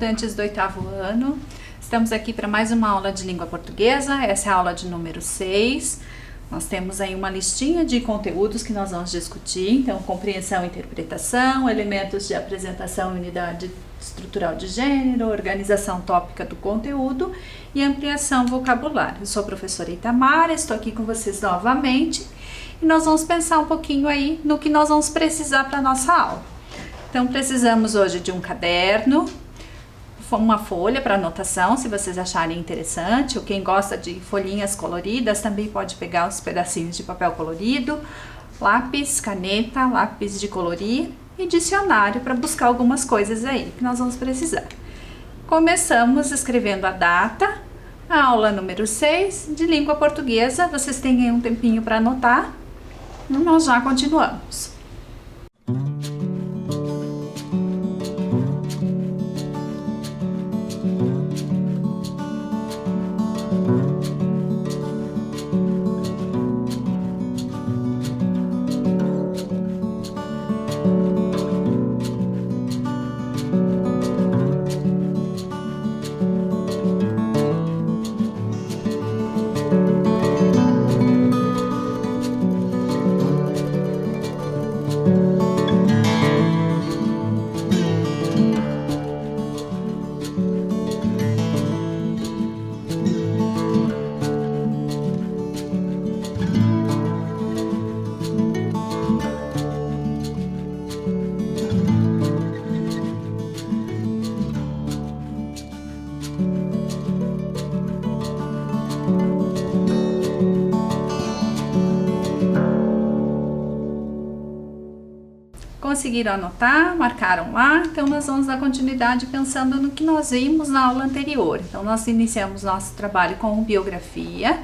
estudantes do 8º ano. Estamos aqui para mais uma aula de língua portuguesa. Essa é a aula de número 6. Nós temos aí uma listinha de conteúdos que nós vamos discutir. Então, compreensão e interpretação, elementos de apresentação e unidade estrutural de gênero, organização tópica do conteúdo e ampliação vocabulário. Eu sou a professora Itamara, estou aqui com vocês novamente e nós vamos pensar um pouquinho aí no que nós vamos precisar para a nossa aula. Então, precisamos hoje de um caderno, uma folha para anotação, se vocês acharem interessante, ou quem gosta de folhinhas coloridas também pode pegar os pedacinhos de papel colorido, lápis, caneta, lápis de colorir e dicionário para buscar algumas coisas aí que nós vamos precisar. Começamos escrevendo a data, a aula número 6 de língua portuguesa. Vocês têm aí um tempinho para anotar e nós já continuamos. Conseguiram anotar, marcaram lá, então nós vamos dar continuidade pensando no que nós vimos na aula anterior. Então nós iniciamos nosso trabalho com biografia,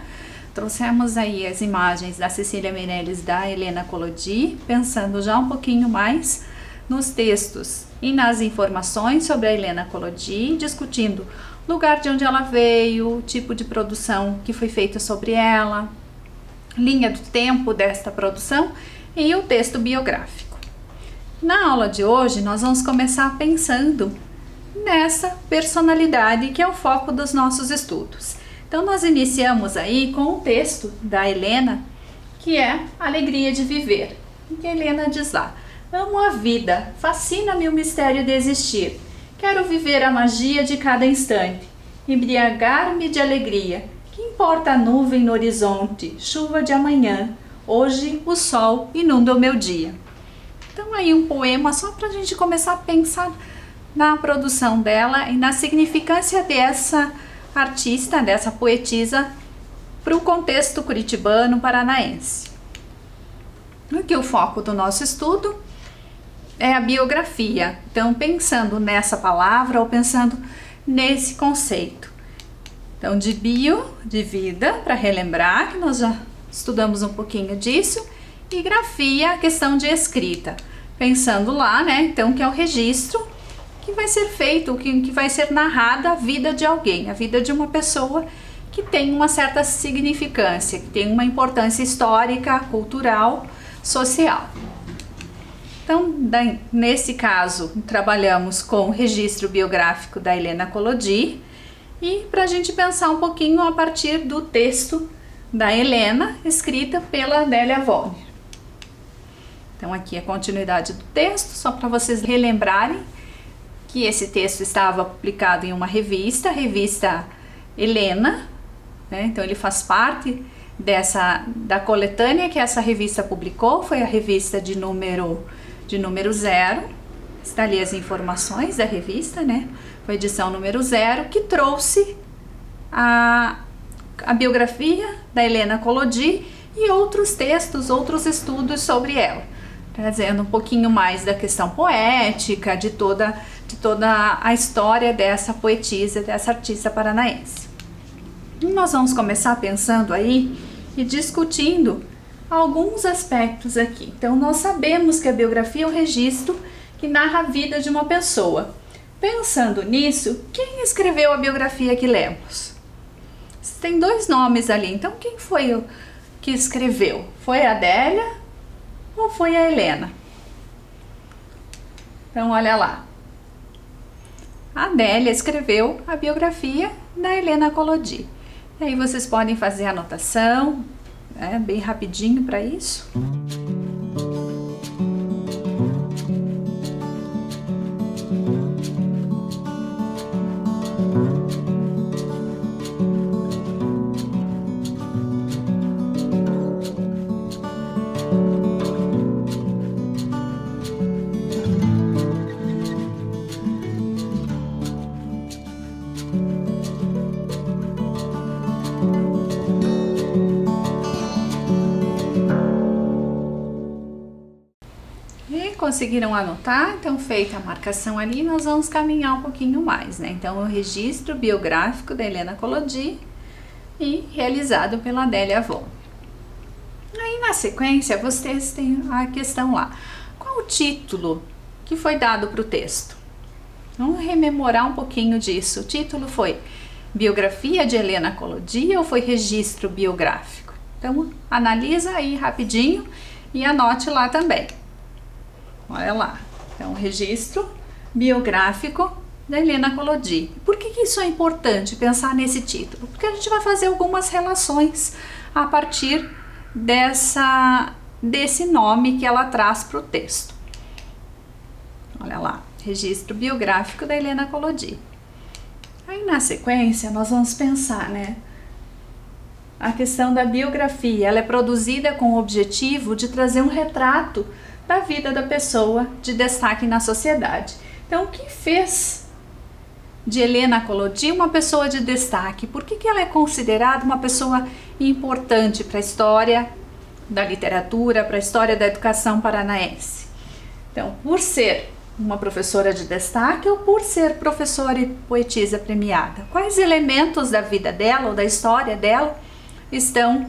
trouxemos aí as imagens da Cecília Meirelles e da Helena Collodi, pensando já um pouquinho mais nos textos e nas informações sobre a Helena Collodi, discutindo o lugar de onde ela veio, o tipo de produção que foi feita sobre ela, linha do tempo desta produção e o texto biográfico. Na aula de hoje, nós vamos começar pensando nessa personalidade que é o foco dos nossos estudos. Então, nós iniciamos aí com o texto da Helena, que é Alegria de Viver. E a Helena diz lá: amo a vida, fascina-me o mistério de existir. Quero viver a magia de cada instante, embriagar-me de alegria. Que importa a nuvem no horizonte, chuva de amanhã, hoje o sol inunda o meu dia. Então aí um poema só para a gente começar a pensar na produção dela e na significância dessa artista, dessa poetisa para o contexto curitibano paranaense. Aqui o foco do nosso estudo é a biografia, então pensando nessa palavra ou pensando nesse conceito. Então de bio, de vida, para relembrar que nós já estudamos um pouquinho disso, e grafia, a questão de escrita, pensando lá, né, então que é o registro que vai ser feito, que vai ser narrada a vida de alguém, a vida de uma pessoa que tem uma certa significância, que tem uma importância histórica, cultural, social. Então, nesse caso, trabalhamos com o registro biográfico da Helena Collodi e para a gente pensar um pouquinho a partir do texto da Helena, escrita pela Adélia Wollner. Então aqui a continuidade do texto, só para vocês relembrarem que esse texto estava publicado em uma revista, a revista Helena, né? Então ele faz parte da coletânea que essa revista publicou, foi a revista de número 0, está ali as informações da revista, né? Foi a edição número 0, que trouxe a biografia da Helena Collodi e outros textos, outros estudos sobre ela, trazendo um pouquinho mais da questão poética, de toda a história dessa poetisa, dessa artista paranaense. E nós vamos começar pensando aí e discutindo alguns aspectos aqui. Então, nós sabemos que a biografia é um registro que narra a vida de uma pessoa. Pensando nisso, quem escreveu a biografia que lemos? Tem dois nomes ali, então quem foi o que escreveu? Foi a Adélia ou foi a Helena? Então olha lá, a Adélia escreveu a biografia da Helena Collodi. E aí vocês podem fazer a anotação, bem rapidinho para isso. Conseguiram anotar? Então, feita a marcação ali, nós vamos caminhar um pouquinho mais, né? Então, o registro biográfico da Helena Collodi e realizado pela Adélia Avon. Aí, na sequência, vocês têm a questão lá. Qual o título que foi dado para o texto? Vamos rememorar um pouquinho disso. O título foi Biografia de Helena Collodi ou foi Registro Biográfico? Então, analisa aí rapidinho e anote lá também. Olha lá, então registro biográfico da Helena Collodi. Por que isso é importante, pensar nesse título? Porque a gente vai fazer algumas relações a partir desse nome que ela traz para o texto. Olha lá, registro biográfico da Helena Collodi. Aí na sequência nós vamos pensar, né? A questão da biografia, ela é produzida com o objetivo de trazer um retrato da vida da pessoa de destaque na sociedade. Então, o que fez de Helena Collodi uma pessoa de destaque? Por que ela é considerada uma pessoa importante para a história da literatura, para a história da educação paranaense? Então, por ser uma professora de destaque ou por ser professora e poetisa premiada? Quais elementos da vida dela ou da história dela estão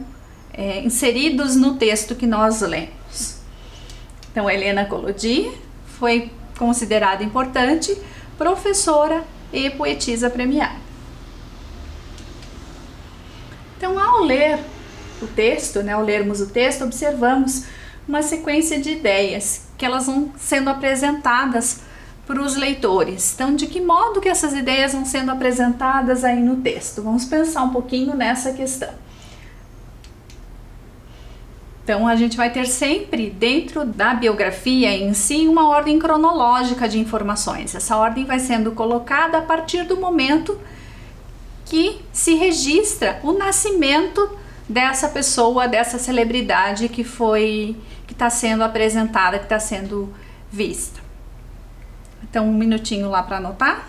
inseridos no texto que nós lemos? Então, Helena Collodi foi considerada importante, professora e poetisa premiada. Então, ao ler o texto, né, ao lermos o texto, observamos uma sequência de ideias que elas vão sendo apresentadas para os leitores. Então, de que modo que essas ideias vão sendo apresentadas aí no texto? Vamos pensar um pouquinho nessa questão. Então, a gente vai ter sempre, dentro da biografia em si, uma ordem cronológica de informações. Essa ordem vai sendo colocada a partir do momento que se registra o nascimento dessa pessoa, dessa celebridade que está sendo apresentada, que está sendo vista. Então, um minutinho lá para anotar.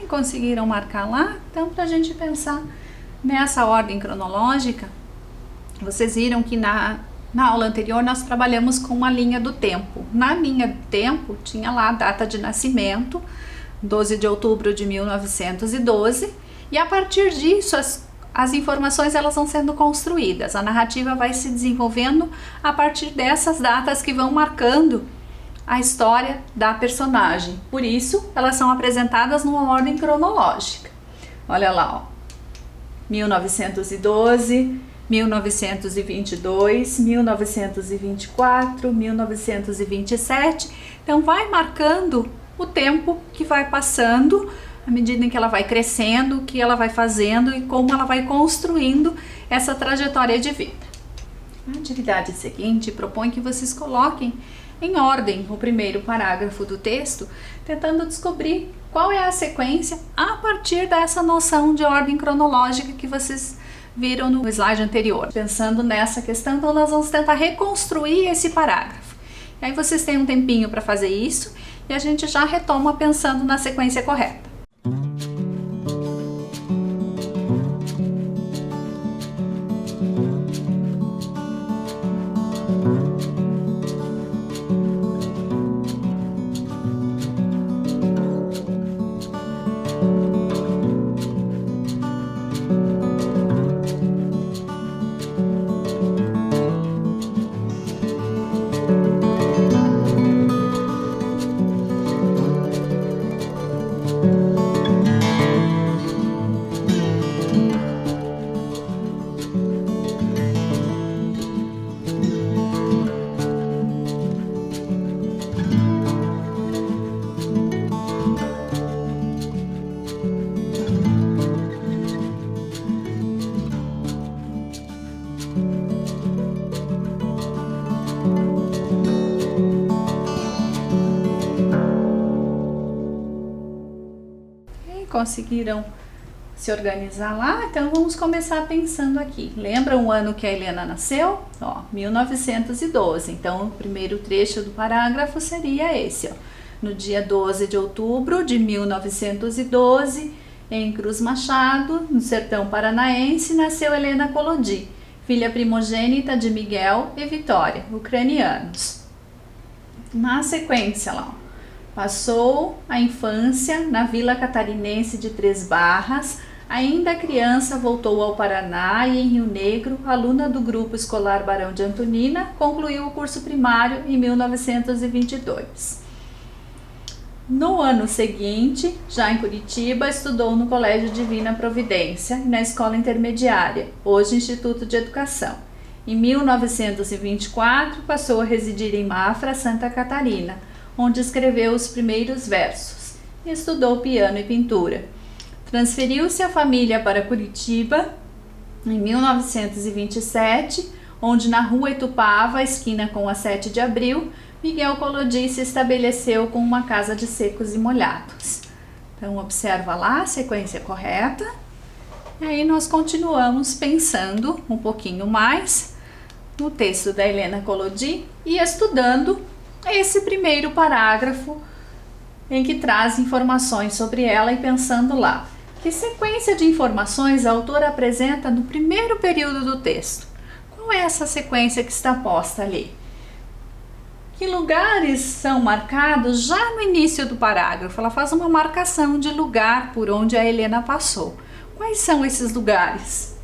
Conseguiram marcar lá? Então, para a gente pensar nessa ordem cronológica, vocês viram que na aula anterior nós trabalhamos com uma linha do tempo. Na linha do tempo tinha lá a data de nascimento, 12 de outubro de 1912, e a partir disso as informações elas vão sendo construídas. A narrativa vai se desenvolvendo a partir dessas datas que vão marcando a história da personagem. Por isso, elas são apresentadas numa ordem cronológica. Olha lá, ó. 1912, 1922, 1924, 1927. Então, vai marcando o tempo que vai passando, à medida em que ela vai crescendo, o que ela vai fazendo e como ela vai construindo essa trajetória de vida. A atividade seguinte propõe que vocês coloquem em ordem o primeiro parágrafo do texto, tentando descobrir qual é a sequência a partir dessa noção de ordem cronológica que vocês viram no slide anterior. Pensando nessa questão, então nós vamos tentar reconstruir esse parágrafo. E aí vocês têm um tempinho para fazer isso e a gente já retoma pensando na sequência correta. Conseguiram se organizar lá? Então vamos começar pensando aqui. Lembra o ano que a Helena nasceu? Ó, 1912. Então o primeiro trecho do parágrafo seria esse, ó. No dia 12 de outubro de 1912, em Cruz Machado, no sertão paranaense, nasceu Helena Collodi, filha primogênita de Miguel e Vitória, ucranianos. Na sequência lá, ó. Passou a infância na vila catarinense de Três Barras. Ainda criança, voltou ao Paraná e em Rio Negro, aluna do grupo escolar Barão de Antonina, concluiu o curso primário em 1922. No ano seguinte, já em Curitiba, estudou no Colégio Divina Providência e na Escola Intermediária, hoje Instituto de Educação. Em 1924, passou a residir em Mafra, Santa Catarina, onde escreveu os primeiros versos e estudou piano e pintura. Transferiu-se a família para Curitiba em 1927, onde na rua Itupava, esquina com a 7 de abril, Miguel Collodi se estabeleceu com uma casa de secos e molhados. Então observa lá a sequência correta. E aí nós continuamos pensando um pouquinho mais no texto da Helena Collodi e estudando esse primeiro parágrafo em que traz informações sobre ela e pensando lá. Que sequência de informações a autora apresenta no primeiro período do texto? Qual é essa sequência que está posta ali? Que lugares são marcados já no início do parágrafo? Ela faz uma marcação de lugar por onde a Helena passou. Quais são esses lugares?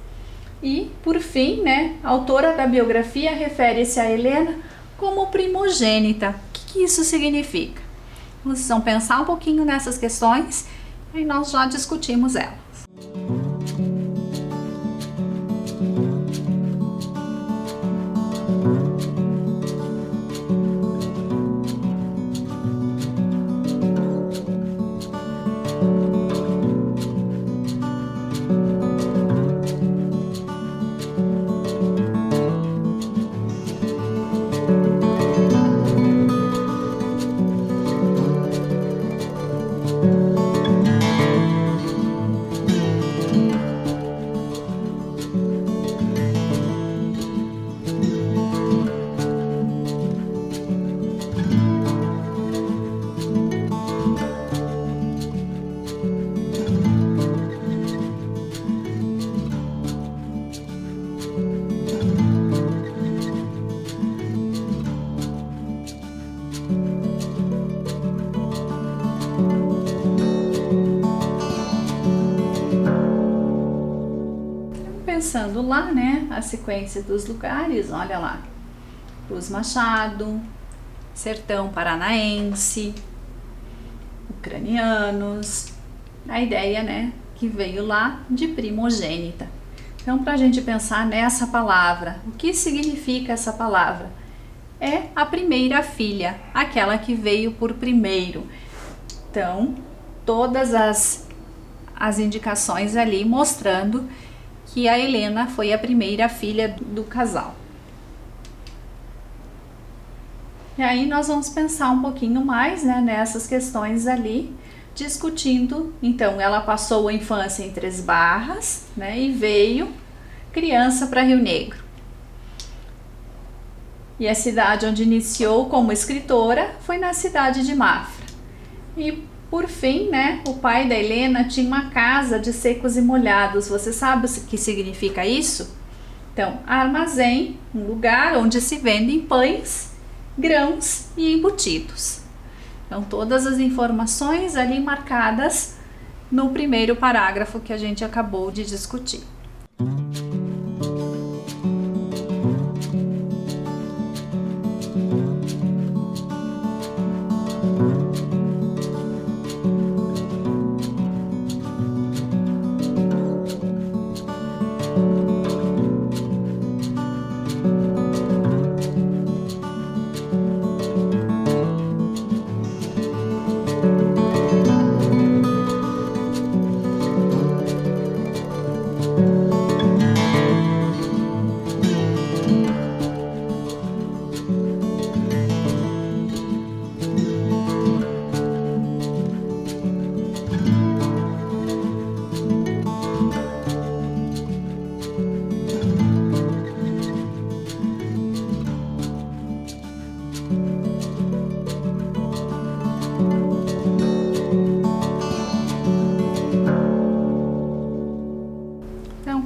E, por fim, a autora da biografia refere-se a Helena como primogênita. O que isso significa? Vocês vão pensar um pouquinho nessas questões e nós já discutimos elas. Pensando lá, a sequência dos lugares, olha lá, Cruz Machado, sertão paranaense, ucranianos, a ideia, que veio lá de primogênita. Então, para a gente pensar nessa palavra, o que significa essa palavra? É a primeira filha, aquela que veio por primeiro. Então, todas as indicações ali mostrando que a Helena foi a primeira filha do casal. E aí nós vamos pensar um pouquinho mais, né, nessas questões ali, discutindo. Então, ela passou a infância em Três Barras, né, e veio criança para Rio Negro. E a cidade onde iniciou como escritora foi na cidade de Mafra. E por fim, né, o pai da Helena tinha uma casa de secos e molhados. Você sabe o que significa isso? Então, armazém, um lugar onde se vendem pães, grãos e embutidos. Então, todas as informações ali marcadas no primeiro parágrafo que a gente acabou de discutir.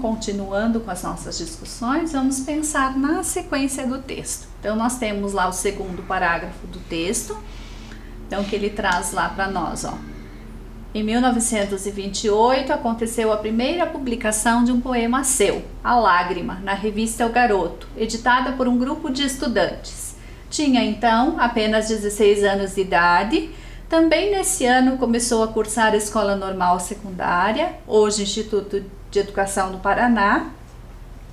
Continuando com as nossas discussões, vamos pensar na sequência do texto. Então, nós temos lá o segundo parágrafo do texto, então que ele traz lá para nós, ó. Em 1928, aconteceu a primeira publicação de um poema seu, A Lágrima, na revista O Garoto, editada por um grupo de estudantes. Tinha, então, apenas 16 anos de idade. Também nesse ano começou a cursar a Escola Normal Secundária, hoje Instituto de Educação do Paraná,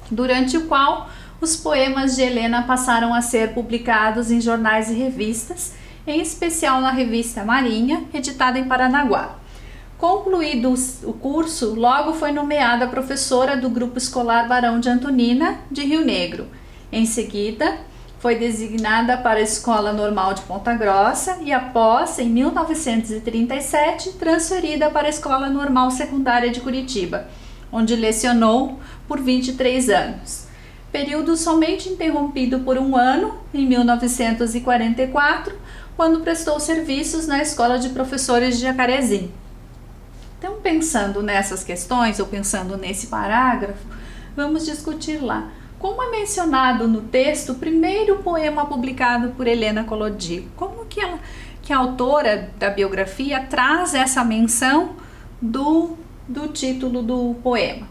durante o qual os poemas de Helena passaram a ser publicados em jornais e revistas, em especial na revista Marinha, editada em Paranaguá. Concluído o curso, logo foi nomeada professora do Grupo Escolar Barão de Antonina, de Rio Negro. Em seguida, foi designada para a Escola Normal de Ponta Grossa e após, em 1937, transferida para a Escola Normal Secundária de Curitiba, onde lecionou por 23 anos. Período somente interrompido por um ano, em 1944, quando prestou serviços na Escola de Professores de Jacarezinho. Então, pensando nessas questões, ou pensando nesse parágrafo, vamos discutir lá. Como é mencionado no texto o primeiro poema publicado por Helena Collodi? Como que a autora da biografia traz essa menção do título do poema?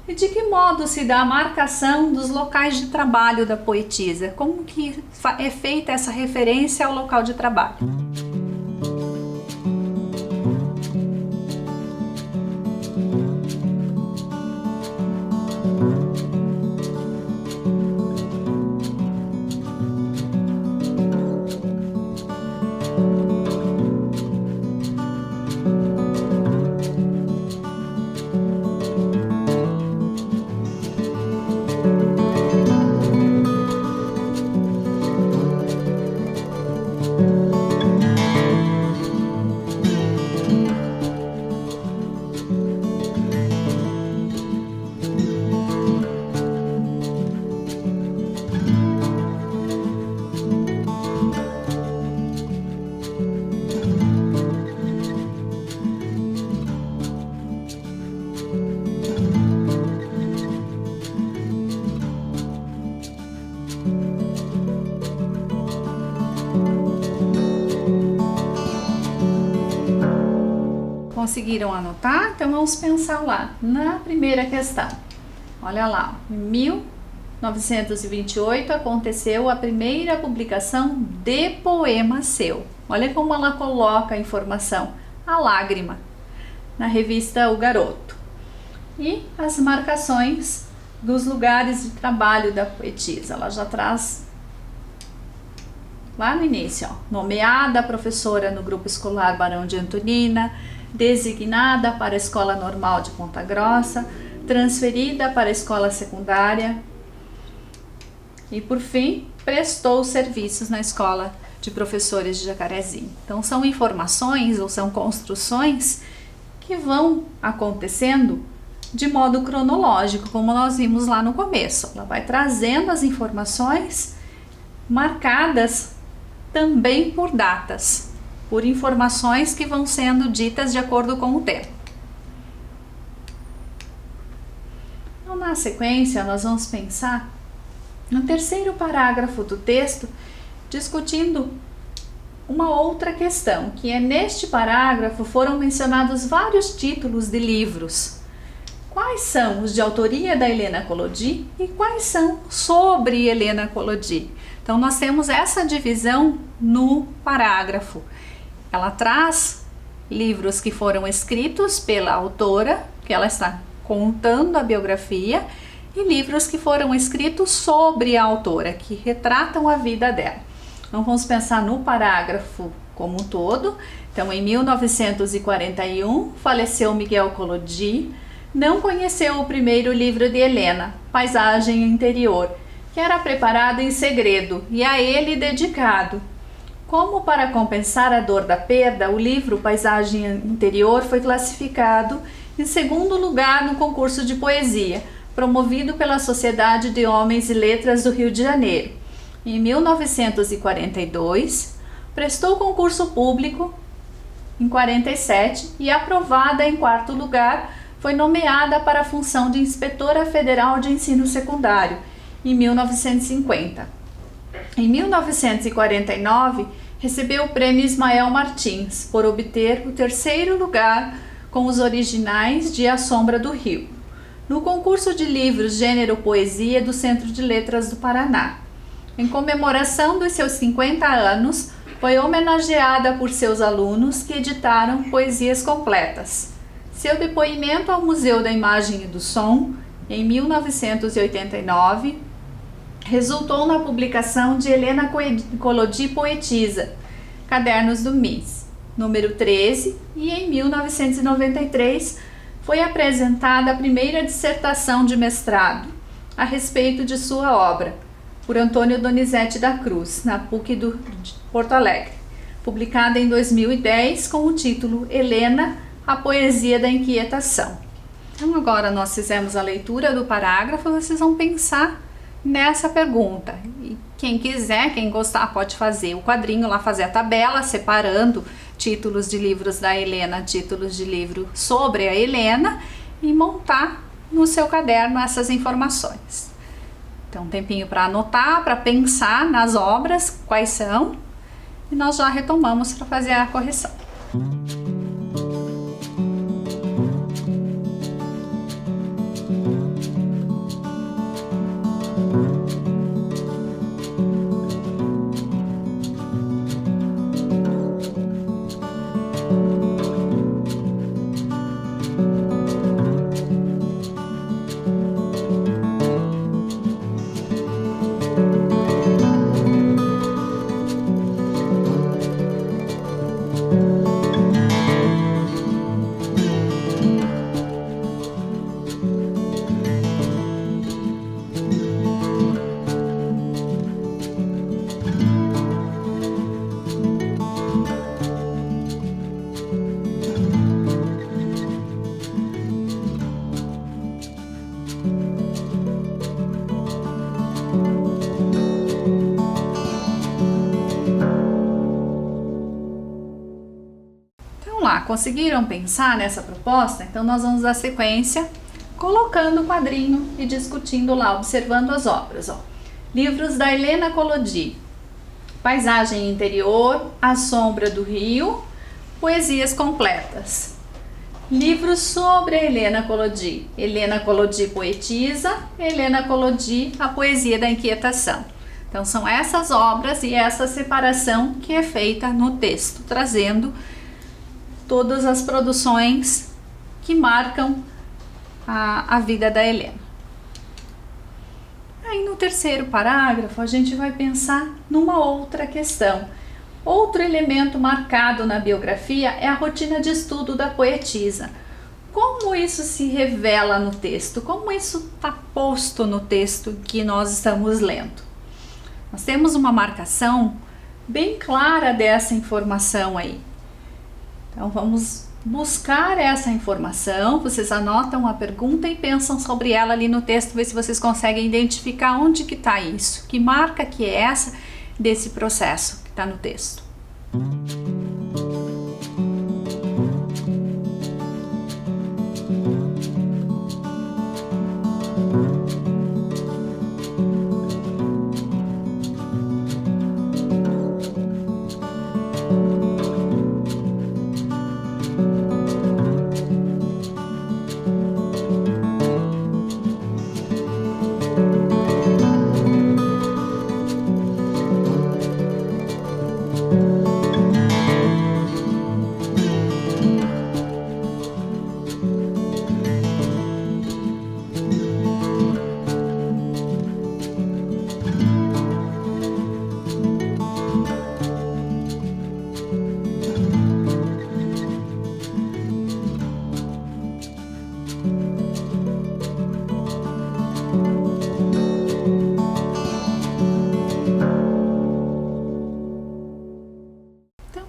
E de que modo se dá a marcação dos locais de trabalho da poetisa? Como que é feita essa referência ao local de trabalho? Conseguiram anotar? Então vamos pensar lá na primeira questão. Olha lá, em 1928 aconteceu a primeira publicação de poema seu. Olha como ela coloca a informação, A Lágrima, na revista O Garoto. E as marcações dos lugares de trabalho da poetisa. Ela já traz lá no início, ó, nomeada professora no Grupo Escolar Barão de Antonina, designada para a Escola Normal de Ponta Grossa, transferida para a Escola Secundária e, por fim, prestou serviços na Escola de professores de Jacarezinho. Então são informações ou são construções que vão acontecendo de modo cronológico, como nós vimos lá no começo. Ela vai trazendo as informações marcadas também por datas, por informações que vão sendo ditas de acordo com o tempo. Então, na sequência, nós vamos pensar no terceiro parágrafo do texto, discutindo uma outra questão, que é neste parágrafo foram mencionados vários títulos de livros. Quais são os de autoria da Helena Collodi e quais são sobre Helena Collodi? Então nós temos essa divisão no parágrafo. Ela traz livros que foram escritos pela autora, que ela está contando a biografia, e livros que foram escritos sobre a autora, que retratam a vida dela. Então vamos pensar no parágrafo como um todo. Então, em 1941, faleceu Miguel Collodi. Não conheceu o primeiro livro de Helena, Paisagem Interior, que era preparado em segredo e a ele dedicado. Como para compensar a dor da perda, o livro Paisagem Interior foi classificado em segundo lugar no concurso de poesia, promovido pela Sociedade de Homens e Letras do Rio de Janeiro. Em 1942, prestou concurso público em 47 e, aprovada em quarto lugar, foi nomeada para a função de Inspetora Federal de Ensino Secundário em 1950. Em 1949, recebeu o Prêmio Ismael Martins por obter o terceiro lugar com os originais de A Sombra do Rio, no concurso de livros gênero poesia do Centro de Letras do Paraná. Em comemoração dos seus 50 anos, foi homenageada por seus alunos que editaram poesias completas. Seu depoimento ao Museu da Imagem e do Som, em 1989, resultou na publicação de Helena Collodi Poetisa, Cadernos do MIS, número 13, e em 1993 foi apresentada a primeira dissertação de mestrado a respeito de sua obra, por Antônio Donizete da Cruz, na PUC de Porto Alegre, publicada em 2010 com o título Helena, a Poesia da Inquietação. Então agora nós fizemos a leitura do parágrafo, vocês vão pensar nessa pergunta. E quem quiser, quem gostar, pode fazer o quadrinho lá, fazer a tabela, separando títulos de livros da Helena, títulos de livro sobre a Helena, e montar no seu caderno essas informações. Então, um tempinho para anotar, para pensar nas obras, quais são, e nós já retomamos para fazer a correção. Conseguiram pensar nessa proposta? Então nós vamos dar sequência colocando o quadrinho e discutindo lá, observando as obras. Livros da Helena Collodi: Paisagem Interior, A Sombra do Rio, Poesias Completas. Livros sobre a Helena Collodi: Helena Collodi Poetisa, Helena Collodi, A Poesia da Inquietação. Então são essas obras e essa separação que é feita no texto, trazendo todas as produções que marcam a vida da Helena. Aí no terceiro parágrafo a gente vai pensar numa outra questão. Outro elemento marcado na biografia é a rotina de estudo da poetisa. Como isso se revela no texto? Como isso está posto no texto que nós estamos lendo? Nós temos uma marcação bem clara dessa informação aí. Então vamos buscar essa informação. Vocês anotam a pergunta e pensam sobre ela ali no texto, ver se vocês conseguem identificar onde que está isso, que marca que é essa desse processo que está no texto.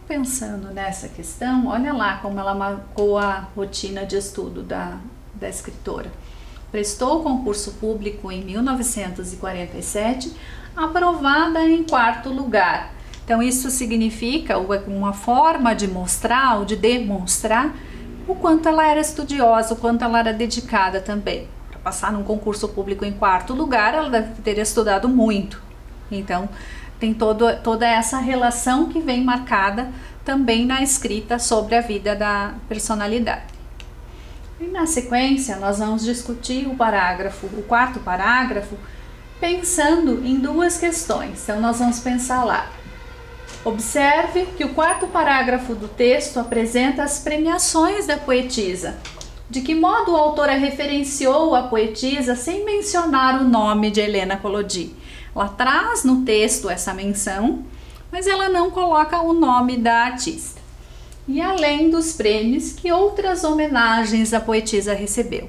Pensando nessa questão, olha lá como ela marcou a rotina de estudo da escritora. Prestou o concurso público em 1947, aprovada em 4º lugar. Então isso significa uma forma de mostrar ou de demonstrar o quanto ela era estudiosa, o quanto ela era dedicada também. Para passar num concurso público em 4º lugar, ela deve ter estudado muito. Então tem toda essa relação que vem marcada também na escrita sobre a vida da personalidade. E na sequência nós vamos discutir o 4º parágrafo, pensando em 2 questões. Então nós vamos pensar lá. Observe que o 4º parágrafo do texto apresenta as premiações da poetisa. De que modo o autor referenciou a poetisa sem mencionar o nome de Helena Collodi? Ela traz no texto essa menção, mas ela não coloca o nome da artista. E além dos prêmios, que outras homenagens a poetisa recebeu?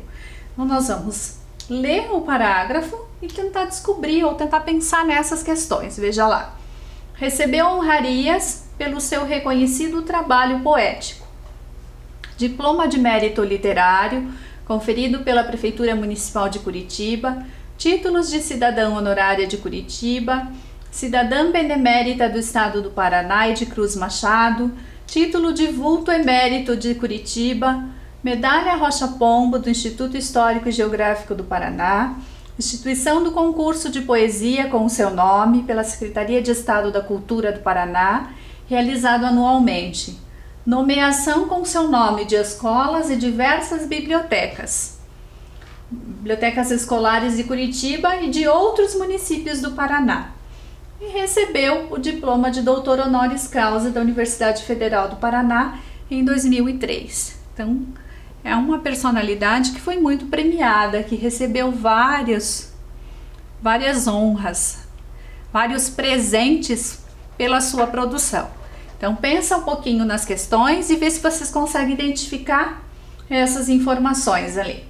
Então nós vamos ler o parágrafo e tentar descobrir ou tentar pensar nessas questões. Veja lá. Recebeu honrarias pelo seu reconhecido trabalho poético. Diploma de mérito literário, conferido pela Prefeitura Municipal de Curitiba, títulos de cidadã honorária de Curitiba, cidadã benemérita do Estado do Paraná e de Cruz Machado, título de vulto emérito de Curitiba, medalha Rocha Pombo do Instituto Histórico e Geográfico do Paraná, instituição do concurso de poesia com o seu nome pela Secretaria de Estado da Cultura do Paraná, realizado anualmente, nomeação com seu nome de escolas e diversas bibliotecas escolares de Curitiba e de outros municípios do Paraná. E recebeu o diploma de doutor honoris causa da Universidade Federal do Paraná em 2003. Então, é uma personalidade que foi muito premiada, que recebeu várias honras, vários presentes pela sua produção. Então, pensa um pouquinho nas questões e vê se vocês conseguem identificar essas informações ali.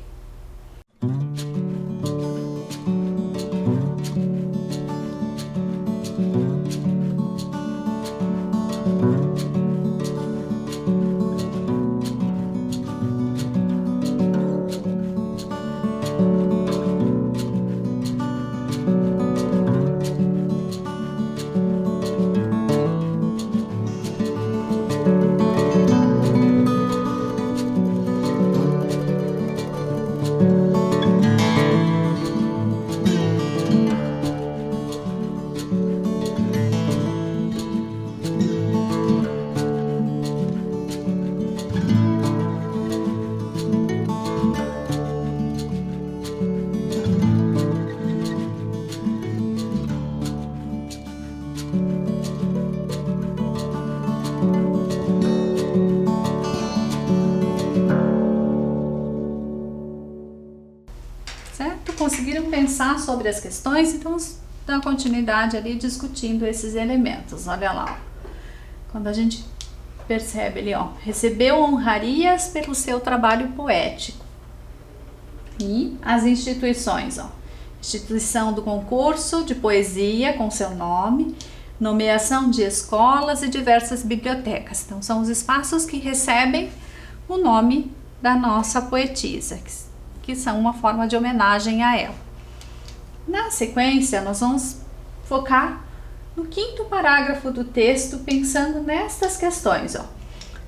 Conseguiram pensar sobre as questões? Então vamos dar continuidade ali discutindo esses elementos. Olha lá, ó. Quando a gente percebe ali, ó, recebeu honrarias pelo seu trabalho poético. E as instituições, ó, instituição do concurso de poesia com seu nome, nomeação de escolas e diversas bibliotecas. Então, são os espaços que recebem o nome da nossa poetisa, que são uma forma de homenagem a ela. Na sequência, nós vamos focar no 5º parágrafo do texto, pensando nestas questões.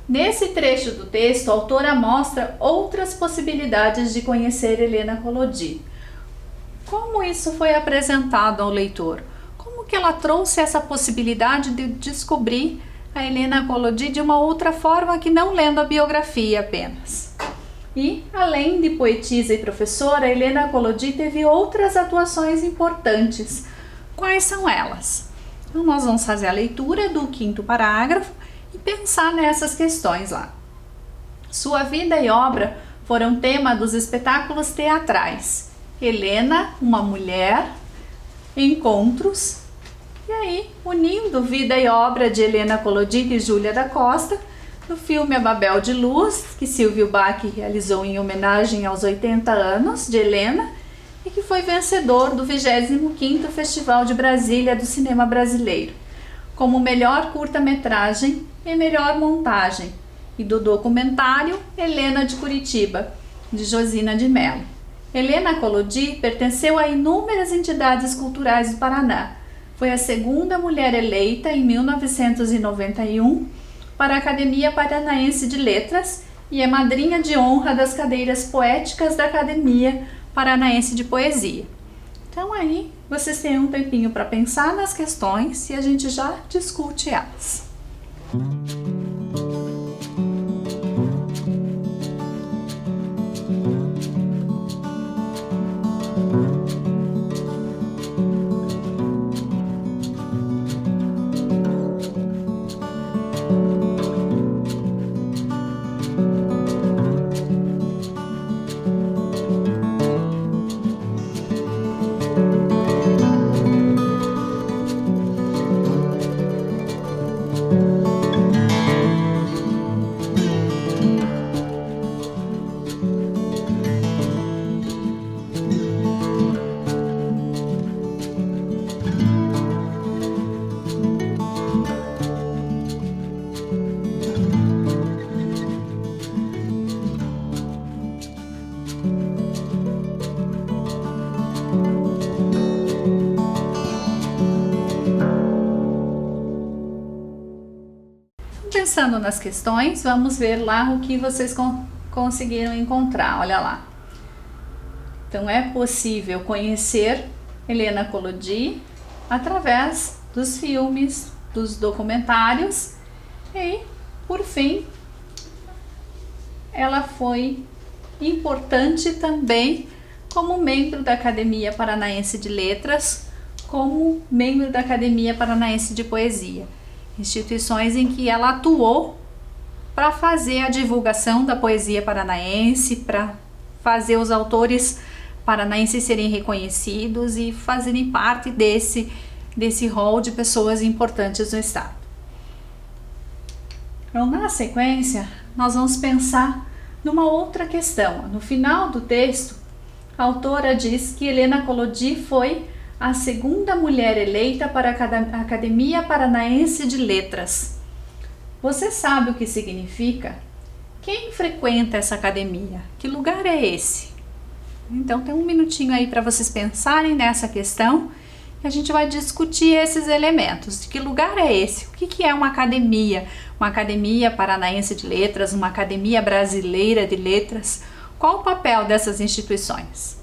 Nesse trecho do texto, a autora mostra outras possibilidades de conhecer Helena Collodi. Como isso foi apresentado ao leitor? Como que ela trouxe essa possibilidade de descobrir a Helena Collodi de uma outra forma que não lendo a biografia apenas? E, além de poetisa e professora, Helena Collodi teve outras atuações importantes. Quais são elas? Então, nós vamos fazer a leitura do 5º parágrafo e pensar nessas questões lá. Sua vida e obra foram tema dos espetáculos teatrais Helena, uma mulher, Encontros, e aí unindo vida e obra de Helena Collodi e Júlia da Costa, no filme A Babel de Luz, que Silvio Bach realizou em homenagem aos 80 anos de Helena e que foi vencedor do 25º Festival de Brasília do Cinema Brasileiro, como melhor curta-metragem e melhor montagem, e do documentário Helena de Curitiba, de Josina de Mello. Helena Collodi pertenceu a inúmeras entidades culturais do Paraná. Foi a segunda mulher eleita em 1991 para a Academia Paranaense de Letras e é madrinha de honra das cadeiras poéticas da Academia Paranaense de Poesia. Então aí vocês têm um tempinho para pensar nas questões e a gente já discute elas. Pensando nas questões, vamos ver lá o que vocês conseguiram encontrar. Olha lá. Então, é possível conhecer Helena Collodi através dos filmes, dos documentários e, por fim, ela foi importante também como membro da Academia Paranaense de Letras, como membro da Academia Paranaense de Poesia. Instituições em que ela atuou para fazer a divulgação da poesia paranaense, para fazer os autores paranaenses serem reconhecidos e fazerem parte desse rol de pessoas importantes no estado. Então, na sequência, nós vamos pensar numa outra questão. No final do texto, a autora diz que Helena Collodi foi a segunda mulher eleita para a Academia Paranaense de Letras. Você sabe o que significa? Quem frequenta essa academia? Que lugar é esse? Então tem um minutinho aí para vocês pensarem nessa questão e a gente vai discutir esses elementos. De que lugar é esse? O que é uma academia? Uma academia paranaense de letras, uma academia brasileira de letras? Qual o papel dessas instituições?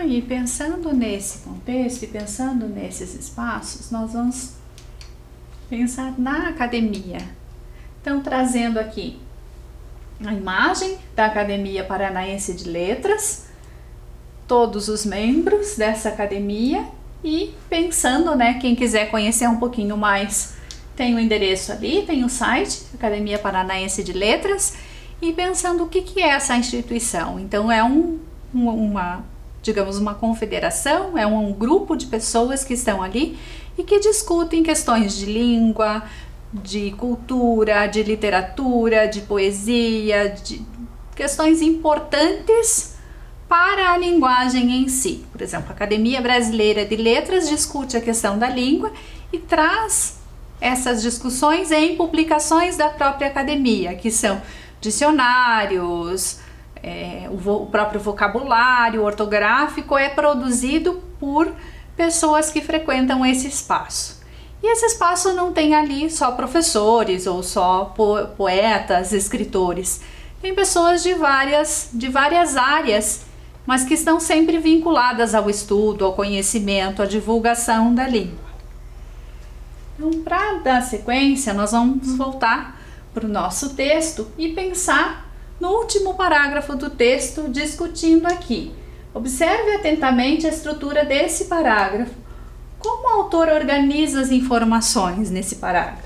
E pensando nesse contexto e pensando nesses espaços, nós vamos pensar na academia. Então, trazendo aqui a imagem da Academia Paranaense de Letras, todos os membros dessa academia e pensando, quem quiser conhecer um pouquinho mais, tem o endereço ali, tem o site, Academia Paranaense de Letras, e pensando o que é essa instituição. Então, é uma confederação, é um grupo de pessoas que estão ali e que discutem questões de língua, de cultura, de literatura, de poesia, de questões importantes para a linguagem em si. Por exemplo, a Academia Brasileira de Letras discute a questão da língua e traz essas discussões em publicações da própria academia, que são dicionários, o próprio vocabulário ortográfico é produzido por pessoas que frequentam esse espaço. E esse espaço não tem ali só professores ou só poetas, escritores. Tem pessoas de várias áreas, mas que estão sempre vinculadas ao estudo, ao conhecimento, à divulgação da língua. Então, para dar sequência, nós vamos voltar para o nosso texto e pensar no último parágrafo do texto, discutindo aqui. Observe atentamente a estrutura desse parágrafo. Como o autor organiza as informações nesse parágrafo?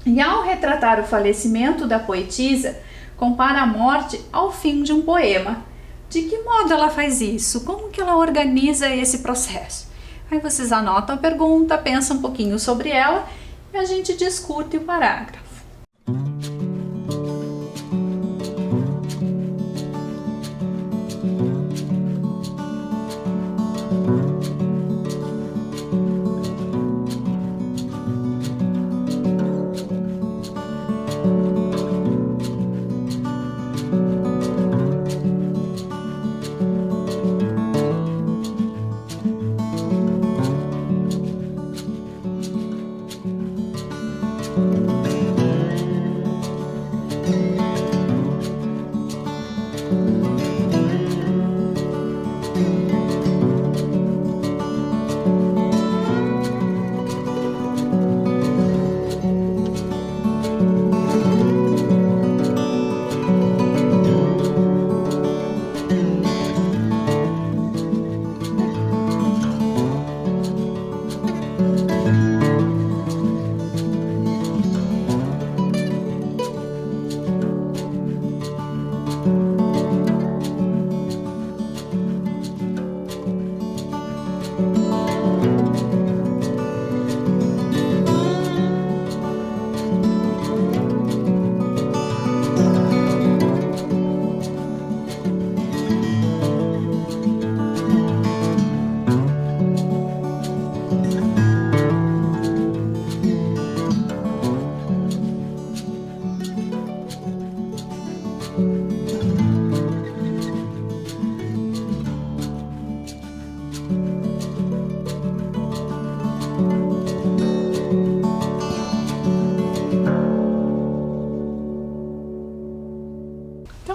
E ao retratar o falecimento da poetisa, compara a morte ao fim de um poema. De que modo ela faz isso? Como que ela organiza esse processo? Aí vocês anotam a pergunta, pensam um pouquinho sobre ela e a gente discute o parágrafo.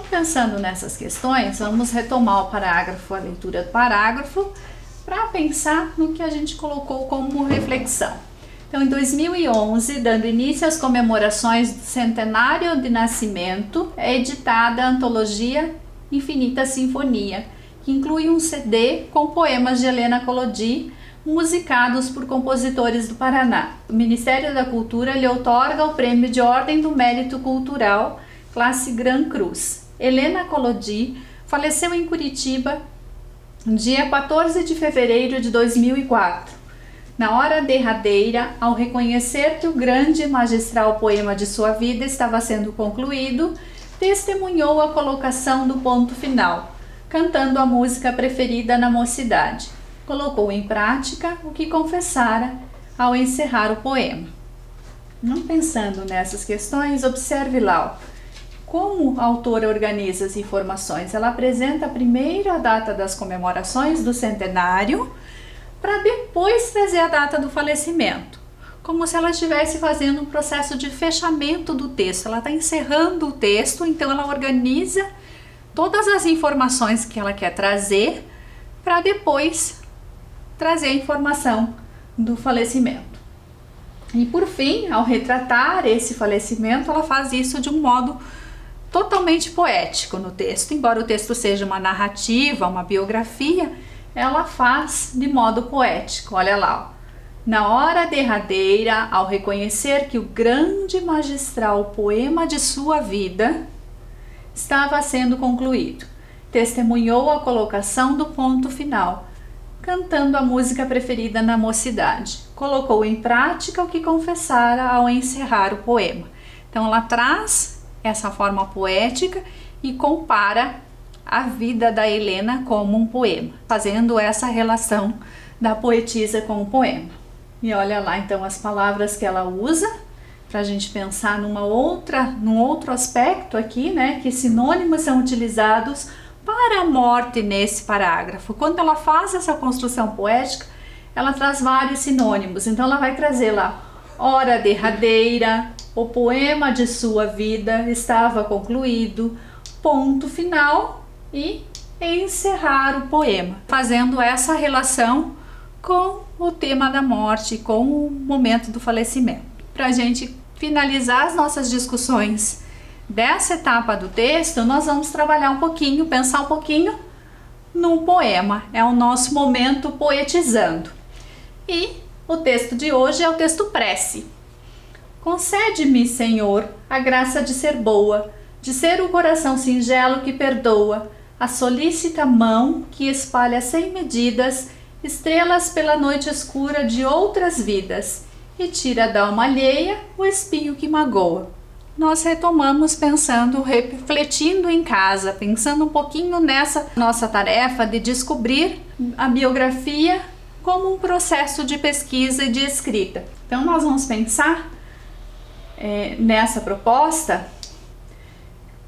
Pensando nessas questões, vamos retomar a leitura do parágrafo, para pensar no que a gente colocou como reflexão. Então, em 2011, dando início às comemorações do centenário de nascimento, é editada a antologia Infinita Sinfonia, que inclui um CD com poemas de Helena Collodi, musicados por compositores do Paraná. O Ministério da Cultura lhe outorga o Prêmio de Ordem do Mérito Cultural, classe Gran Cruz. Helena Collodi faleceu em Curitiba no dia 14 de fevereiro de 2004. Na hora derradeira, ao reconhecer que o grande e magistral poema de sua vida estava sendo concluído, testemunhou a colocação do ponto final, cantando a música preferida na mocidade. Colocou em prática o que confessara ao encerrar o poema. Não pensando nessas questões, observe lá como a autora organiza as informações. Ela apresenta primeiro a data das comemorações do centenário, para depois trazer a data do falecimento. como se ela estivesse fazendo um processo de fechamento do texto. Ela está encerrando o texto, então ela organiza todas as informações que ela quer trazer para depois trazer a informação do falecimento. E por fim, ao retratar esse falecimento, ela faz isso de um modo totalmente poético no texto. Embora o texto seja uma narrativa, uma biografia, ela faz de modo poético. Olha lá, ó. Na hora derradeira, ao reconhecer que o grande magistral poema de sua vida estava sendo concluído, testemunhou a colocação do ponto final, cantando a música preferida na mocidade. Colocou em prática o que confessara ao encerrar o poema. Então ela traz essa forma poética e compara a vida da Helena como um poema, fazendo essa relação da poetisa com o poema. E olha lá então as palavras que ela usa para a gente pensar num outro aspecto aqui, né? Que sinônimos são utilizados para a morte nesse parágrafo. Quando ela faz essa construção poética, ela traz vários sinônimos. Então ela vai trazer lá, hora derradeira, o poema de sua vida estava concluído, ponto final e encerrar o poema, fazendo essa relação com o tema da morte, com o momento do falecimento. Para a gente finalizar as nossas discussões dessa etapa do texto, nós vamos trabalhar um pouquinho, pensar um pouquinho no poema. É o nosso momento poetizando. E o texto de hoje é o texto prece. Concede-me, Senhor, a graça de ser boa, de ser o coração singelo que perdoa, a solícita mão que espalha sem medidas estrelas pela noite escura de outras vidas e tira da alma alheia o espinho que magoa. Nós retomamos pensando, refletindo em casa, pensando um pouquinho nessa nossa tarefa de descobrir a biografia como um processo de pesquisa e de escrita. Então nós vamos pensar nessa proposta,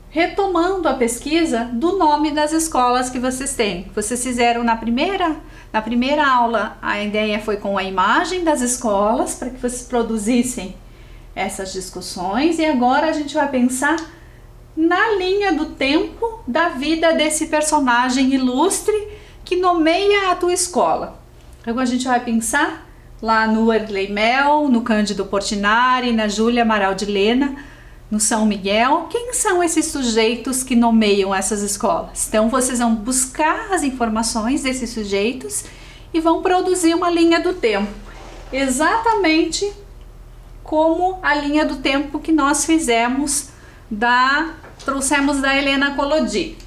retomando a pesquisa do nome das escolas que vocês têm. Vocês fizeram na primeira aula, a ideia foi com a imagem das escolas, para que vocês produzissem essas discussões, e agora a gente vai pensar na linha do tempo da vida desse personagem ilustre que nomeia a tua escola. Então a gente vai pensar lá no Erley Mel, no Cândido Portinari, na Júlia Amaral de Lena, no São Miguel. Quem são esses sujeitos que nomeiam essas escolas? Então vocês vão buscar as informações desses sujeitos e vão produzir uma linha do tempo, exatamente como a linha do tempo que nós trouxemos da Helena Collodi.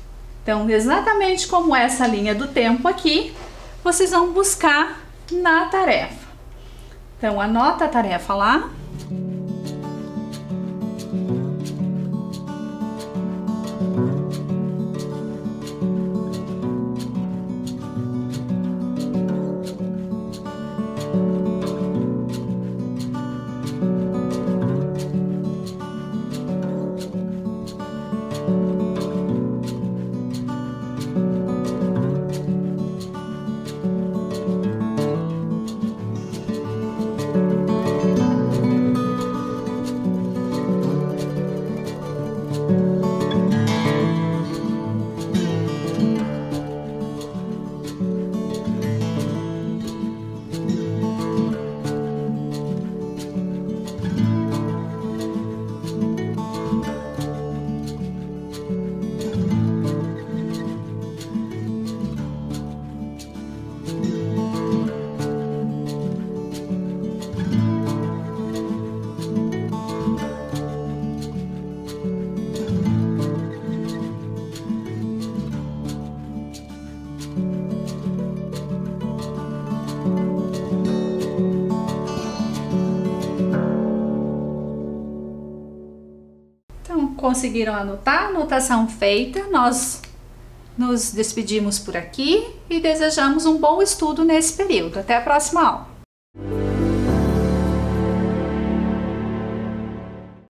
Então, exatamente como essa linha do tempo aqui, vocês vão buscar na tarefa. Então, anota a tarefa lá. Conseguiram anotar? Anotação feita. Nós nos despedimos por aqui e desejamos um bom estudo nesse período. Até a próxima aula.